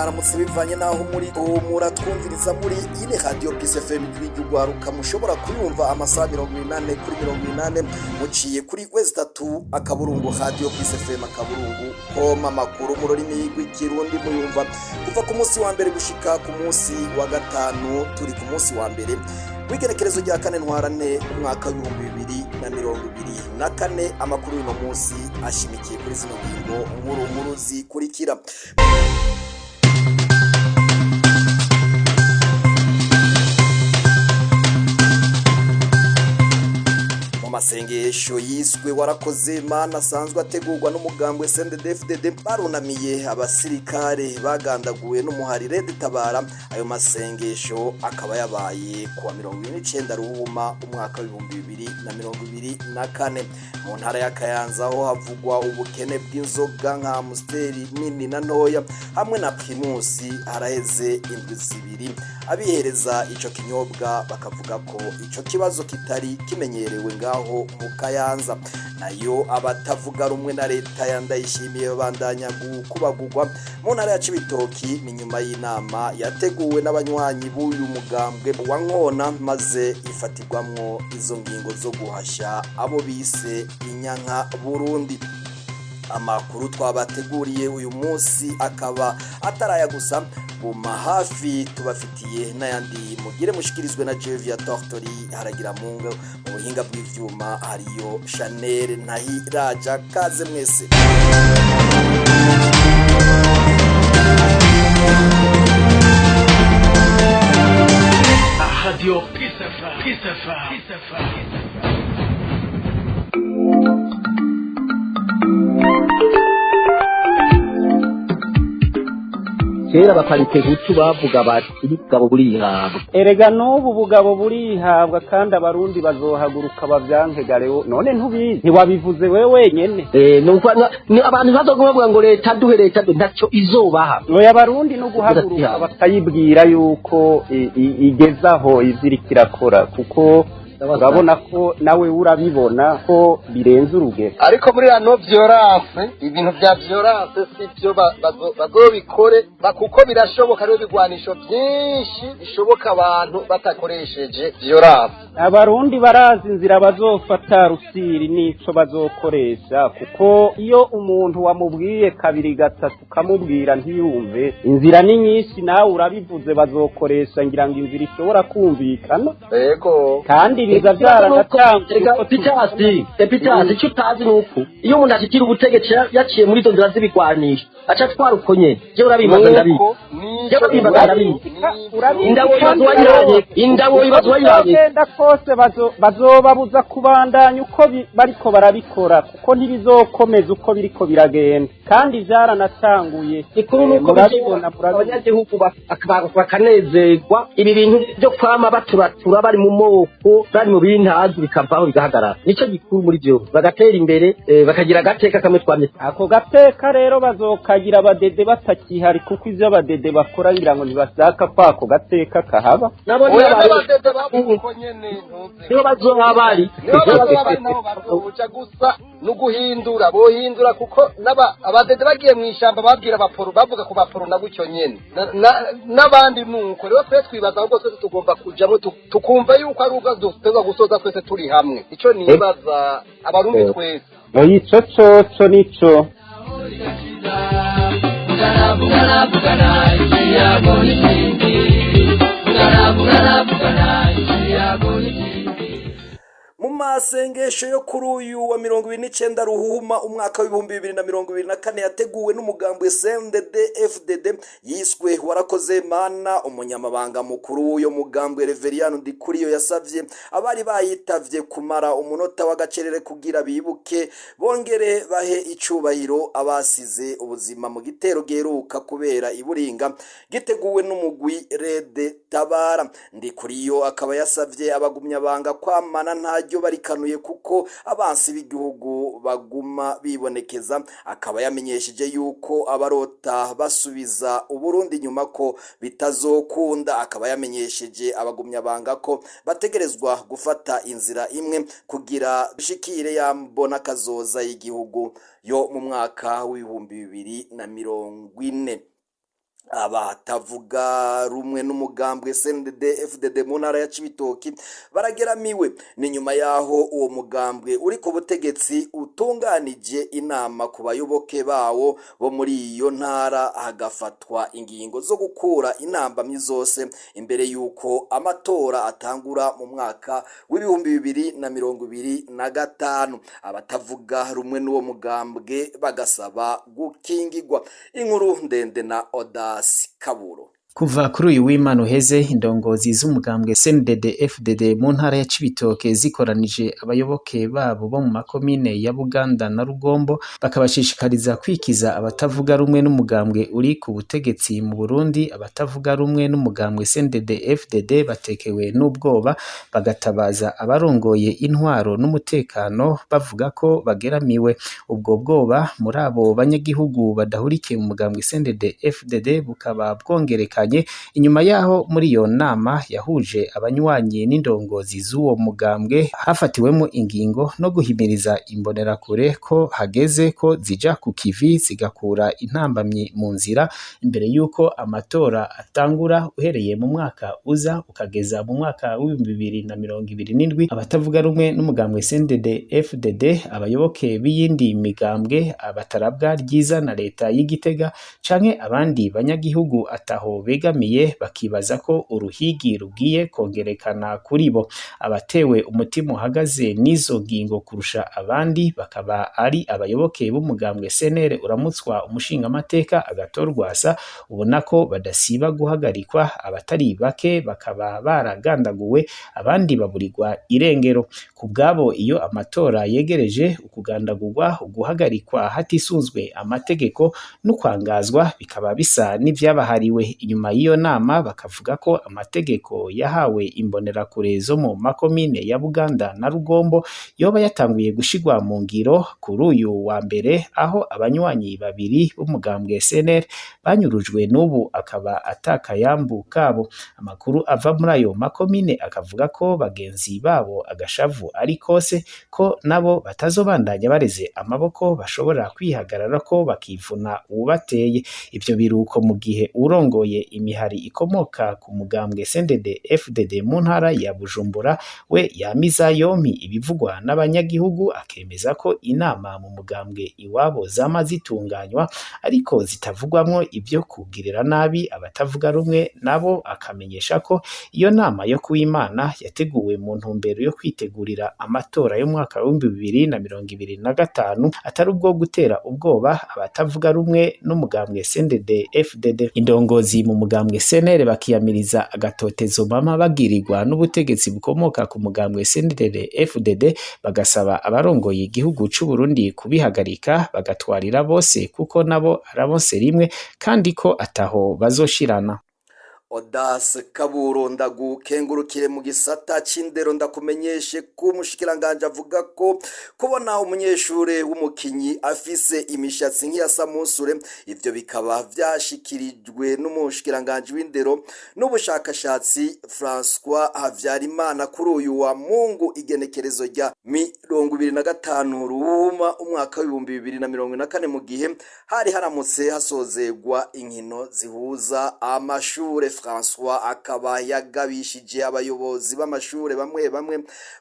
mwaramutse bivanye naho muri muratwumviriza muri ine radio Peace FM y'Ugwaruka mushobora kuyumva amasaha 28 kuri 28 muciye kuri West 3 akaburungu radio Peace FM akaburungu koma makuru mu rurimi rw'ikirundi muyumva kuva ku munsi wa mbere gushika ku munsi wa gatanu turi ku munsi wa mbere w'igerekerezo rya kane ntwarane umwaka wa 2024 amakuru y'uno munsi ashimikiye kuri zino ngingo nkuru zikurikira. Masengesho yiswe warakoze mana asanzwe ategurwa n'umugambwe CNDD-FDD barunamiye abasirikare bagandaguwe n'umuharire Tabara. Ayo masengesho akaba yabaye kuwa 29 Ruhuma umwaka wa 2024 mu ntara ya Kayanza aho havugwa ubukene bw'inzoga nka Amstel nini na ntoya hamwe na Primus haraheze indwi zibiri abihereza ico kinyobwa bakavuga ko ico kibazo kitari kimenyerewe ngaho mu Kayanza. Nayo abatavuga rumwe na leta yandayishimiye babandanya kubagurwa mu ntara ya Cibitoki ni nyuma y'inama yateguwe n'abanywanyi b'uyu mugambwe wa Nkona maze ifatirwamwo izo ngingo zo guhasha abo bise inyanka Burundi. Amakuru twabateguriye uyu munsi akaba ataraya gusa guma hafi tubafitiye n'ayandi mugire mushikirizwe na Jevia Tortori haragira mu buhinga bw'ivyuma hariyo Chanel Ntahiraja kaze mwese. Radio Peace FM. Kera bakarite gutu bavuga bati bugabo burihabwa. Erega n'ubu bugabo burihabwa kandi abarundi bazohaguruka bavyankegare none ntubizi ntiwabivuze wewe wenyene. Nuko ni abantu bazovuga ngo leta duhe leta ntacyo izobaha. Oya abarundi no guhaguruka bakayibwira yuko igezaho izirikirakora kuko urabona ko nawe urabibona ko birenze urugero. Ariko muri rano violence ibintu vya violence sivyo bazobikore kuko birashoboka rero bigwanisho byinshi bishoboka abantu batakoresheje violence. Abarundi barazi inzira bazofata rusiri nico bazokoresha kuko iyo umuntu wamubwiye kabiri gatatu kamubwira ntiyumve inzira ni nyinshi nawe urabivuze bazokoresha ngira ngo inzira ishobora kumvikana. Yego kandi biza byaragatanga epitasi cyo tazi nuko iyo umuntu ashikira ubutegetsi yaciye muri zo nzira zibigwanisha aca twarukonye je urabibaza ndabi indabo ibazwa yiranye genda kose bazobabuza kubandanya uko bariko barabikora kuko ntibizokomeza uko biriko biragenda kandi byaranatanguye ikuru nuko babibona abanyagihugu bakanezerwa ibi bintu byo kwama baturatura bari mu moko bari mu bintazi bikavaho bigahagarara nico gikuru muri byo bagatera imbere bakagira gateka kamwe twamye ako gateka rero bazokagira abadede batakihari kuko ivyo abadede bakora ngira ngo ntibashaka kwako gateka kahaba nabo abadede babuko nyene niho bazoba bari nabo bazoca gusa no guhindura bohindura kuko abadede bagiye mu ishamba babwira abaporo bavuga ku baporo na gucyo nyene n'abandi nuko rero twe twibaza ahubwo twese tugomba kujamo tukumva yuko ari ubwo dufiteza gusoza twese turi hamwe ico nibaza abarundi twese ico coco nico mu masengesho yo kuri uyu wa 29 Ruhuma umwaka wa 2024 yateguwe n'umugambwe CNDD-FDD yiswe warakoze mana. Umunyamabanga mukuru w'uyo mugambwe Reverien Ndikuriyo yasavye abari bayitavye kumara umunota w'agacerere kugira bibuke bongere bahe icubahiro abasize ubuzima mu gitero geruka kubera iburinga giteguwe n'umugwi Red Tabara. Ndikuriyo akaba yasavye abagumya banga kwamana ntajyo barikanuye kuko abansi b'igihugu baguma bibonekeza. Akaba yamenyesheje yuko abarota basubiza Uburundi nyuma ko bitazokunda. Akaba yamenyesheje abagumya banga ko bategerezwa gufata inzira imwe kugira bishikire yambona kazoza y'igihugu yo mu mwaka wa 2040. abatavuga rumwe n'umugambwe CNDD FDD mu ntara ya Cibitoki barageramiwe. Ni nyuma yaho uwo mugambwe uri ku butegetsi utunganije inama ku bayoboke bawo bo muri iyo ntara, hagafatwa ingingo zo gukura intambamyi zose imbere yuko amatora atangura mu mwaka w'ibihumbi 2025. Abatavuga rumwe n'uwo mugambwe bagasaba gukingirwa. Inkuru ndende na Oda Kaburo. Kuva kuri uyu w'Imana uheze, indongozi z'umugambwe CNDD FDD mu ntara ya Cibitoke zikoranije abayoboke babo bo mu makomine ya Buganda na Rugombo, bakabashishikariza kwikiza abatavuga rumwe n'umugambwe uri ku butegetsi mu Burundi. Abatavuga rumwe n'umugambwe CNDD FDD batekewe n'ubwoba, bagatabaza abarongoye intwaro n'umutekano bavuga ko bageramiwe. Ubwo bwoba muri abo banyagihugu badahurikiye mu mugambwe CNDD FDD bukaba bwongereka inyuma yaho muri iyo nama yahuje abanywanyi n'indongozi z'uwo mugambwe hafatiwemo ingingo no guhimiriza imbonerakure ko hageze ko zija ku kivi zigakura intambamyi mu nzira imbere yuko amatora atangura uhereye mu mwaka uza ukageza mu mwaka w'2027. Abatavuga rumwe n'umugambwe CNDD FDD, abayoboke b'iyindi migambwe, abatarabwa ryiza na leta y'Igitega canke abandi banyagihugu ataho begamiye bakibaza ko uruhigi rugiye kongerekana kuri bo. Abatewe umutima uhagaze n'izo ngingo kurusha abandi bakaba ari abayoboke b'umugambwe CNL uramutswa umushingamateka Agathon Rwasa, ubona ko badasiba guhagarikwa. Abatari bake bakaba baragandaguwe, abandi baburirwa irengero. Ku bwabo iyo amatora yegereje, ukugandagurwa, uguhagarikwa hatisunzwe amategeko no kwangazwa bikaba bisa n'ivyabahariwe. Inyuma y'iyo nama bakavuga ko amategeko yahawe imbonerakure zo mu makomine ya Buganda na Rugombo yoba yatanguye gushigwa mu ngiro kuri uyu wa mbere, aho abanywanyi babiri b'umugambwe CNL banyurujwe, n'ubu akaba atakayambu kabo. Amakuru ava muri ayo makomine akavuga ko bagenzi babo agashavu ari kose ko nabo batazobandanya bareze amaboko, bashobora kwihagarara ko bakivuna uwubateye. Ivyo biruko mu gihe urongoye imihari ikomoka ku mugambwe CNDD FDD mu ntara ya Bujumbura we yamiza yompi ibivugwa n'abanyagihugu, akemeza ko inama mu mugambwe iwabo zama zitunganywa ariko zitavugwamwo ibyo kugirira nabi abatavuga rumwe nabo. Akamenyesha ko iyo nama yo kuw'Imana yateguwe mu ntumbero yo kwitegurira amatora yo mwaka wa 2025 atari ubwo gutera ubwoba abatavuga rumwe n'umugambwe CNDD FDD. Indongozi mu mugambwe CNL bakiyamiriza agatotezo mama bagirirwa n'ubutegetsi bukomoka ku mugambwe CNDD FDD, bagasaba abarongoye igihugu c'u Burundi kubihagarika bagatwarira bose kuko nabo arabonse rimwe kandi ko ataho bazoshirana. Odas Kaburo ndagukengurukire mu gisata c'indero. Ndakumenyeshe ko umushikiranganje avuga ko kubona umunyeshure w'umukinyi afise imishatsi nk'iya Samusure ivyo bikaba vyashikirijwe n'umushikiranganje w'indero n'ubushakashatsi François Havyarimana kuri uyu wa Mungu igenekerezo rya 25 Ruhuma umwaka w'2024 mu gihe hari haramutse hasozegwa inkino zihuza amashure. François akaba yagabishije abayobozi b'amashure bamwe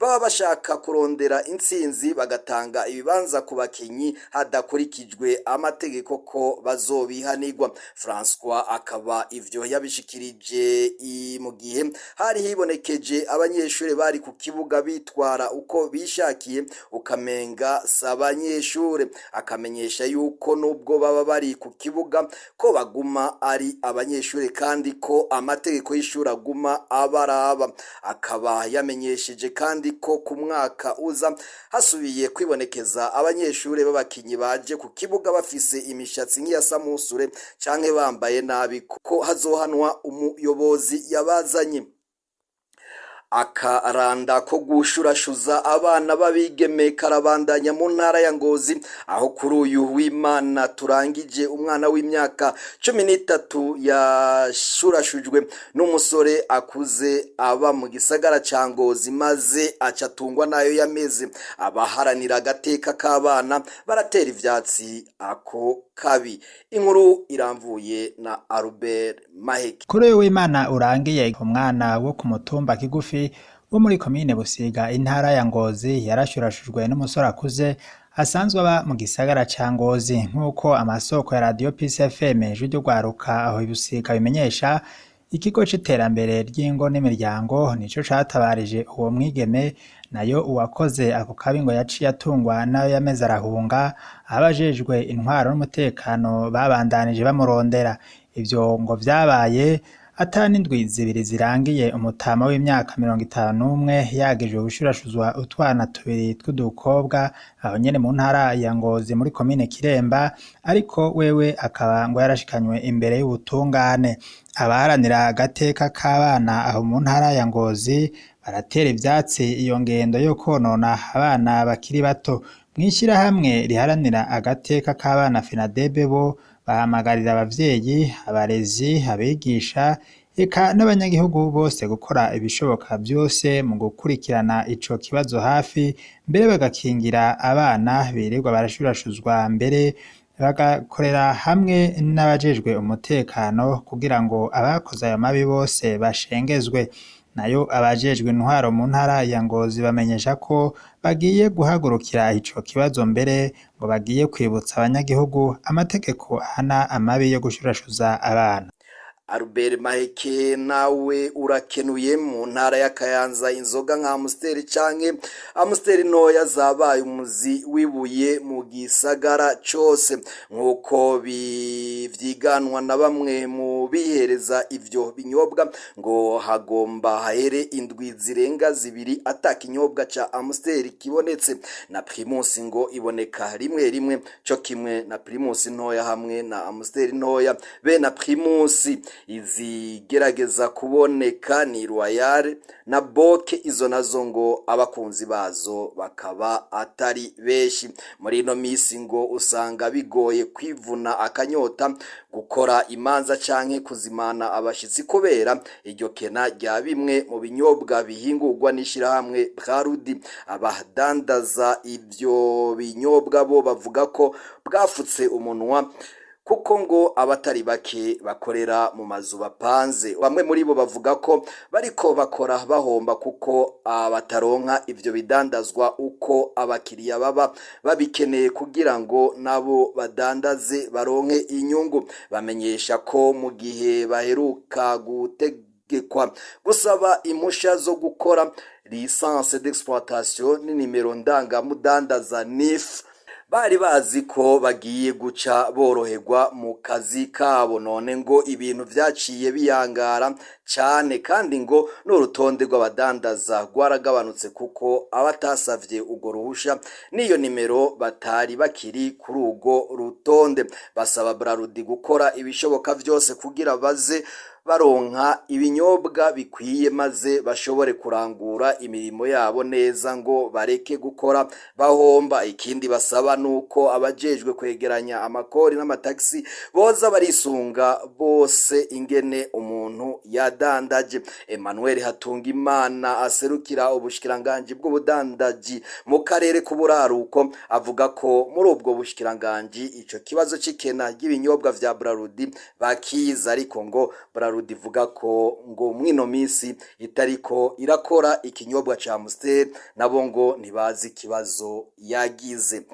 baba bashaka kurondera intsinzi bagatanga ibibanza ku bakinyi hadakurikijwe amategeko ko bazobihanirwa. François akaba ivyo yabishikirije mu gihe hari hibonekeje abanyeshure bari ku kibuga bitwara uko bishakiye ukamenga s'abanyeshure. Akamenyesha yuko nubwo baba bari ku kibuga ko baguma ari abanyeshure kandi ko amategeko y'ishuri aguma abaraba. Akaba yamenyesheje kandi ko ku mwaka uza hasubiye kwibonekeza abanyeshure b'abakinyi baje ku kibuga bafise imishatsi nk'iya Samusure canke bambaye nabi ko hazohanwa umuyobozi yabazanye. Akaranda ko gushurashuza abana babigeme karabandanya mu ntara ya Ngozi, aho kuri uyu w'Imana turangije umwana w'imyaka 13 yashurashujwe n'umusore akuze aba mu gisagara ca Ngozi, maze acatungwa nayo yameze. Abaharanira agateka k'abana baratera ivyatsi ako kabi. Inkuru iramvuye na Albert Maheke. Kuri uyu w'Imana urangiye umwana wo ku mutumba Kigufi wo muri komine Busiga intara ya Ngozi yarashurashujwe n'umusore akuze asanzwe aba mu gisagara ca Ngozi. Nk'uko amasoko ya Radio Peace FM ijwi rwaruka aho Busiga bimenyesha, ikigo c'iterambere ry'ingo n'imiryango nico catabarije uwo mwigeme, nayo uwakoze ako kabi ngo yaciye atungwa nayo yameze arahunga. Abajejwe intwaro n'umutekano babandanije bamurondera. Ivyo ngo vyabaye atani indwi zibiri zirangiye umutama w'imyaka 51 yagejwe gushurashuzwa utwana tubiri tw'udukobwa aho nyene mu ntara ya Ngozi muri komine Kiremba, ariko wewe akaba ngo yarashikanywe imbere y'ubutungane. Abaharanira agateka k'abana aho mu ntara ya Ngozi baratera ivyatsi iyo ngendo yo konona abana bakiri bato. Mw'ishirahamwe riharanira agateka k'abana FENADEB bo bahamagarira abavyeyi, abarezi, abigisha eka n'abanyagihugu bose gukora ibishoboka byose mu gukurikirana ico kibazo hafi, mbere bagakingira abana birirwa barashurashuzwa, mbere bagakorera hamwe n'abajejwe umutekano kugira ngo abakoze ayo mabi bose bashengezwe. Nayo abajejwe intwaro mu ntara ya Ngozi bamenyesha ko bagiye guhagurukira ico kibazo, mbere ngo bagiye kwibutsa abanyagihugu amategeko ahana amabi yo gushurashuza abana. Albert Maheke nawe urakenuye. Mu ntara ya Kayanza inzoga nka Amstel canke Amstel ntoya zabaye umuzi wibuye mu gisagara cose, nkuko bivyiganwa na bamwe mu bihereza ivyo binyobwa ngo hagomba hahere indwi zirenga zibiri atakinyobwa ca Amstel kibonetse, na Primus ngo iboneka rimwe rimwe, co kimwe na Primus ntoya hamwe na Amstel ntoya be na Primus. Izigerageza kuboneka ni Royal na Boke, izo nazo ngo abakunzi bazo bakaba atari beshi. Muri ino misi ngo usanga bigoye kwivuna akanyota, gukora imanza canke kuzimana abashitsi kubera iryo kena rya bimwe mu binyobwa bihingurwa n'ishirahamwe Brarudi. Abadandaza ivyo binyobwa bo bavuga ko bwafutse umunwa, kuko ngo abatari bake bakorera mu mazu bapanze. Bamwe muri bo bavuga ko bariko bakora bahomba kuko abataronka ivyo bidandazwa uko abakiriya baba babikeneye kugira ngo nabo badandaze baronke inyungu. Bamenyesha ko mu gihe baheruka gutegekwa gusaba impusha zo gukora licence d'exploitation n'inimero ndangamudandaza NIF, bari bazi ko bagiye guca boroherwa mu kazi kabo. None ngo ibintu vyaciye biyangara cyane, kandi ngo n'urutonde rw'abadandaza rwaragabanutse kuko abatasavye ugo ruhusha niyo nimero batari bakiri kuri ugo rutonde. Basaba Brarudi gukora ibishoboka vyose kugira baze baronka ibinyobwa bikwiye, maze bashobore kurangura imirimo yabo neza, ngo bareke gukora bahomba. Ikindi basaba nuko abajejwe kwegeranya amakori n'amataxi boza barisunga bose ingene umuntu yadandaje. Emmanuel Hatungimana aserukira ubushikiranganje bw'ubudandaji mu karere k'uburaruko avuga ko muri ubwo bushikiranganje ico kibazo c'ikena ry'ibinyobwa vya Brarudi bakiza, ariko ngo Brarudi ivuga ko ngo mwino misi itariko irakora ikinyobwa ca Amstel, nabo ngo ntibazi kibazo yagize.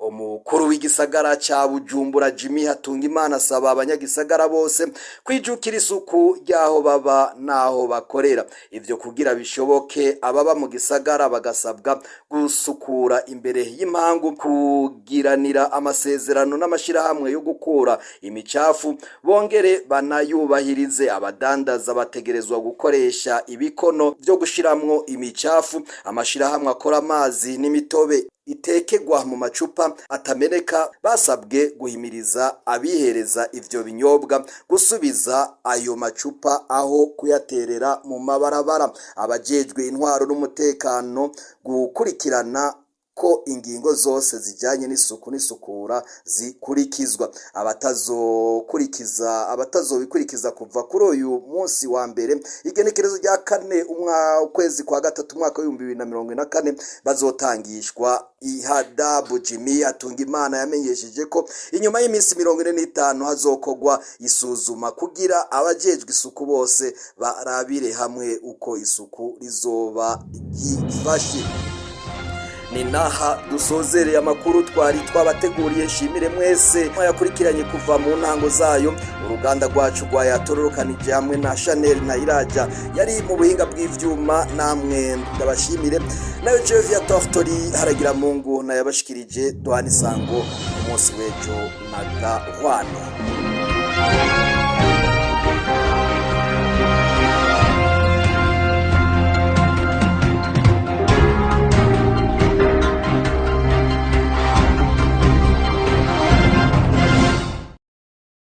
Umukuru w'igisagara ca Bujumbura Jimmy Hatungimana asaba abanyagisagara bose kwijukira isuku ryaho baba naho bakorera. Ivyo kugira bishoboke ababa mu gisagara bagasabwa gusukura imbere y'impangu, kugiranira amasezerano n'amashirahamwe yo gukura imicafu, bongere banayubahirize. abadandaza bategerezwa gukoresha ibikono byo gushiramwo imicafu. Amashirahamwe akora amazi n'imitobe itekegwa mu macupa atameneka basabwe guhimiriza abihereza ivyo binyobwa gusubiza ayo macupa aho kuyaterera mu mabarabara. Abajejwe intwaro n'umutekano gukurikirana ko ingingo zose zijanye n'isuku n'isukura zikurikizwa. Abatazobikurikiza kuva kuri uyu munsi wa mbere igenekerezo rya 4 ukwezi kwa gatatu umwaka wa 2024 bazotangishwa ihadabu. Jimmy Atungimana yamenyesheje ko inyuma y'iminsi 45 hazokogwa isuzuma kugira abajejwe isuku bose barabire hamwe uko isuku rizoba ryifashe. Ni naha dusozereye amakuru twari twabateguriye. Shimire mwese mwayakurikiranye kuva mu ntango zayo. Uruganda rwacu rwayatororokanije hamwe na Chanel na Iraja yari mu buhinga bw'ivyuma. Namwe ndabashimire. Nayo Jevia Tortori haragira Mungu na yabashikirije. Duhana isango umunsi w'ejo na gahwana.